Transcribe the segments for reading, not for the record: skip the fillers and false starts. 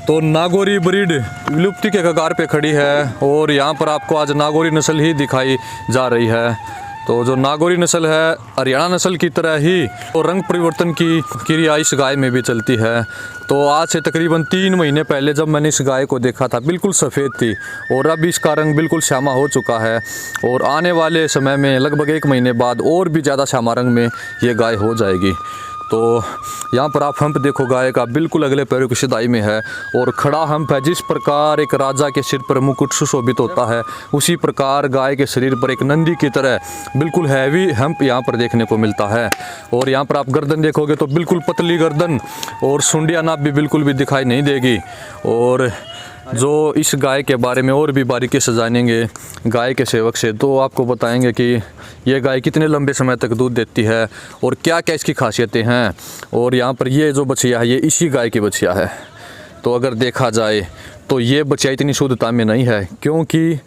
तो नागौरी ब्रीड विलुप्ति के कगार पे खड़ी है और यहाँ पर आपको आज नागौरी नस्ल ही दिखाई जा रही है। तो जो नागौरी नस्ल है हरियाणा नस्ल की तरह ही तो रंग परिवर्तन की क्रिया इस गाय में भी चलती है। तो आज से तकरीबन 3 महीने पहले जब मैंने इस गाय को देखा था बिल्कुल सफ़ेद थी और अब इसका रंग बिल्कुल श्यामा हो चुका है और आने वाले समय में लगभग 1 महीने बाद और भी ज़्यादा श्यामा रंग में ये गाय हो जाएगी। तो यहाँ पर आप हम्प देखो गाय का बिल्कुल अगले पैरों की सिधाई में है और खड़ा हम्प है। जिस प्रकार एक राजा के सिर पर मुकुट सुशोभित होता है उसी प्रकार गाय के शरीर पर एक नंदी की तरह बिल्कुल हैवी हम्प यहाँ पर देखने को मिलता है। और यहाँ पर आप गर्दन देखोगे तो बिल्कुल पतली गर्दन और सुंडिया नाप भी बिल्कुल भी दिखाई नहीं देगी। और जो इस गाय के बारे में और भी बारीकी से जानेंगे गाय के सेवक से तो आपको बताएंगे कि ये गाय कितने लंबे समय तक दूध देती है और क्या क्या इसकी खासियतें हैं। और यहाँ पर ये जो बछिया है ये इसी गाय की बछिया है। तो अगर देखा जाए तो ये बछिया इतनी शुद्धता में नहीं है क्योंकि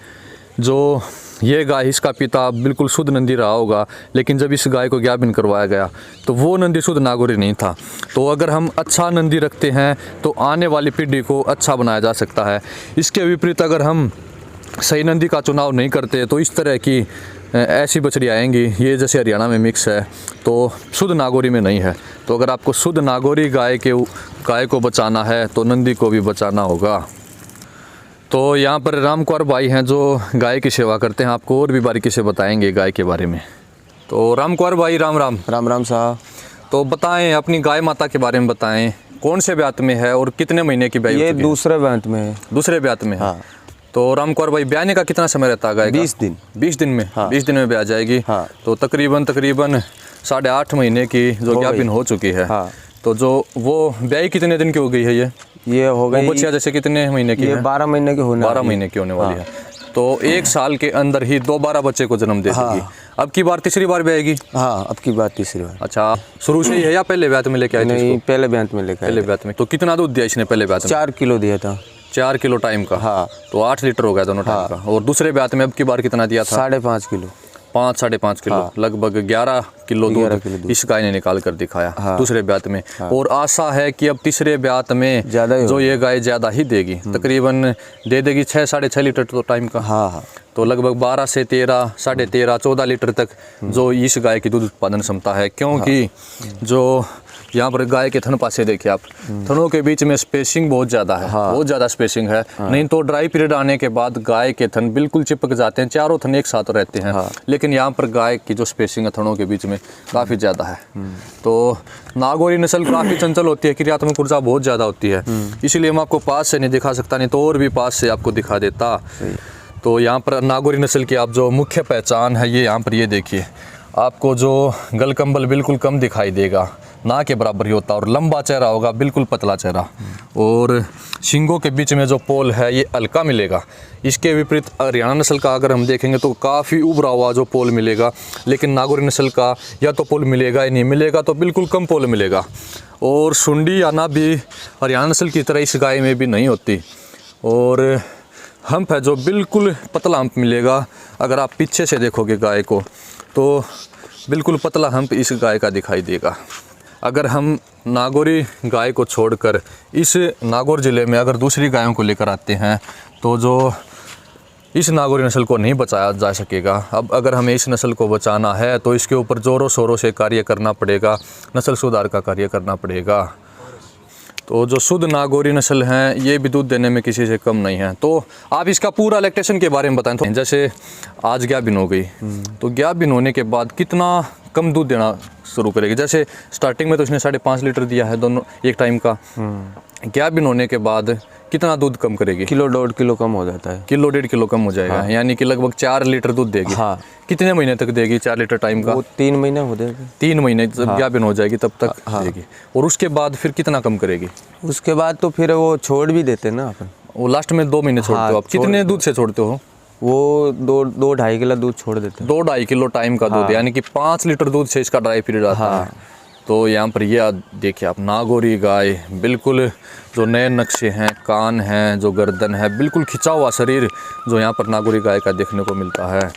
जो ये गाय इसका पिता बिल्कुल शुद्ध नंदी रहा होगा, लेकिन जब इस गाय को ज्ञापन करवाया गया तो वो नंदी शुद्ध नागौरी नहीं था। तो अगर हम अच्छा नंदी रखते हैं तो आने वाली पीढ़ी को अच्छा बनाया जा सकता है। इसके विपरीत अगर हम सही नंदी का चुनाव नहीं करते तो इस तरह की ऐसी बछड़ी आएंगी ये जैसे हरियाणा में मिक्स है तो शुद्ध नागौरी में नहीं है। तो अगर आपको शुद्ध नागौरी गाय को बचाना है तो नंदी को भी बचाना होगा। तो यहाँ पर राम कुंवर भाई हैं जो गाय की सेवा करते हैं, आपको और भी बारीकी से बताएंगे गाय के बारे में। तो राम कुंवर भाई राम राम। राम राम साहब। तो बताएं अपनी गाय माता के बारे में बताएं, कौन से ब्यात में है और कितने महीने की ब्याई? ये दूसरे ब्यात में है। दूसरे ब्यात में है। हाँ। तो राम कुंवर भाई ब्याने का कितना समय रहता है गाय का? 20 दिन। 20 दिन में? हाँ। 20 दिन में ब्याह जाएगी। हाँ। तो तकरीबन 8.5 महीने की जो ज्ञापन हो चुकी है। हाँ। तो जो वो ब्याई कितने दिन की हो गई है? ये हो गई बच्चिया जैसे कितने महीने की है? 12 महीने की होने 12 महीने की होने वाली है। तो 1 साल के अंदर ही दोबारा बच्चे को जन्म दे देगी। अब की बार तीसरी बार ब्याएगी? हाँ, अब की बार तीसरी बार। अच्छा, शुरू से ही है या पहले ब्यात में लेके आई थी? नहीं, पहले ब्यात में लेके आए। पहले ब्यात में। तो कितना दूध दिया इसने पहले ब्यात में? 4 किलो दिया था। 4 किलो टाइम का? हाँ। तो 8 लीटर हो गया दोनों टाइम का। और दूसरे ब्यात में अब की बार कितना दिया था? 5.5 किलो। 5-5.5 किलो। हाँ। लगभग 11 किलो दूध इस गाय ने निकाल कर दिखाया। हाँ। दूसरे ब्यात में। हाँ। और आशा है कि अब तीसरे ब्यात में जो ये गाय ज़्यादा ही देगी, तकरीबन दे देगी 6-6.5 लीटर तो टाइम का। हाँ। तो लगभग 12 से 13, 13.5, 14 लीटर तक जो इस गाय की दूध उत्पादन क्षमता है। क्योंकि जो यहाँ पर गाय के थन पासे देखिए आप, थनों के बीच में स्पेसिंग बहुत ज़्यादा है। बहुत ज़्यादा स्पेसिंग है। नहीं तो ड्राई पीरियड आने के बाद गाय के थन बिल्कुल चिपक जाते हैं, चारों थन एक साथ रहते हैं। लेकिन यहाँ पर गाय की जो स्पेसिंग है थनों के बीच में काफ़ी ज़्यादा है। तो नागौरी नस्ल काफ़ी चंचल होती है, क्रियात्मक ऊर्जा बहुत ज़्यादा होती है, इसीलिए हम आपको पास से नहीं दिखा सकता, नहीं तो और भी पास से आपको दिखा देता। तो यहाँ पर नागौरी नस्ल की आप जो मुख्य पहचान है ये यहाँ पर ये देखिए, आपको जो गलकंबल बिल्कुल कम दिखाई देगा, ना के बराबर ही होता और लंबा चेहरा होगा, बिल्कुल पतला चेहरा। और शिंगों के बीच में जो पोल है ये हल्का मिलेगा। इसके विपरीत हरियाणा नस्ल का अगर हम देखेंगे तो काफ़ी उभरा हुआ जो पोल मिलेगा, लेकिन नागौरी नस्ल का या तो पोल मिलेगा या नहीं मिलेगा तो बिल्कुल कम पोल मिलेगा। और सुंडी या ना भी हरियाणा नस्ल की तरह इस गाय में भी नहीं होती। और हम्प है जो बिल्कुल पतला हम्प मिलेगा। अगर आप पीछे से देखोगे गाय को तो बिल्कुल पतला हम्प इस गाय का दिखाई देगा। अगर हम नागौरी गाय को छोड़कर इस नागौर ज़िले में अगर दूसरी गायों को लेकर आते हैं तो जो इस नागौरी नस्ल को नहीं बचाया जा सकेगा। अब अगर हमें इस नस्ल को बचाना है तो इसके ऊपर ज़ोरों शोरों से कार्य करना पड़ेगा, नस्ल सुधार का कार्य करना पड़ेगा। तो जो शुद्ध नागौरी नस्ल हैं ये भी दूध देने में किसी से कम नहीं है। तो आप इसका पूरा लैक्टेशन के बारे में बताएं। तो जैसे आज ज्ञापन हो गई तो ज्ञापन होने के बाद कितना कम दूध देना शुरू करेगी? जैसे स्टार्टिंग में तो इसने 5.5 लीटर दिया है दोनों एक टाइम का। ज्ञापन होने के बाद कितना दूध कम करेगी? 1.5 किलो कम हो जाता है। 1.5 किलो कम हो जाएगा। हाँ। यानी कि लगभग 4 लीटर दूध देगी। हाँ। कितने महीने तक देगी 4 लीटर टाइम का? वो 3 महीने हो जाएगी। 3 महीने जब ज्ञापन हो जाएगी तब तक देगी। और उसके बाद फिर कितना कम करेगी? उसके बाद तो फिर वो छोड़ भी देते ना अपन। वो लास्ट में 2 महीने छोड़ते हो आप? कितने दूध से छोड़ते हो? वो 2-2.5 किलो दूध छोड़ देते हैं। 2-2.5 किलो टाइम का दूध, यानी कि 5 लीटर दूध से इसका ड्राई पीरियड आता है। तो यहाँ पर ये देखिए आप, नागौरी गाय बिल्कुल जो नए नक्शे हैं, कान हैं, जो गर्दन है, बिल्कुल खिंचा हुआ शरीर जो यहाँ पर नागौरी गाय का देखने को मिलता है।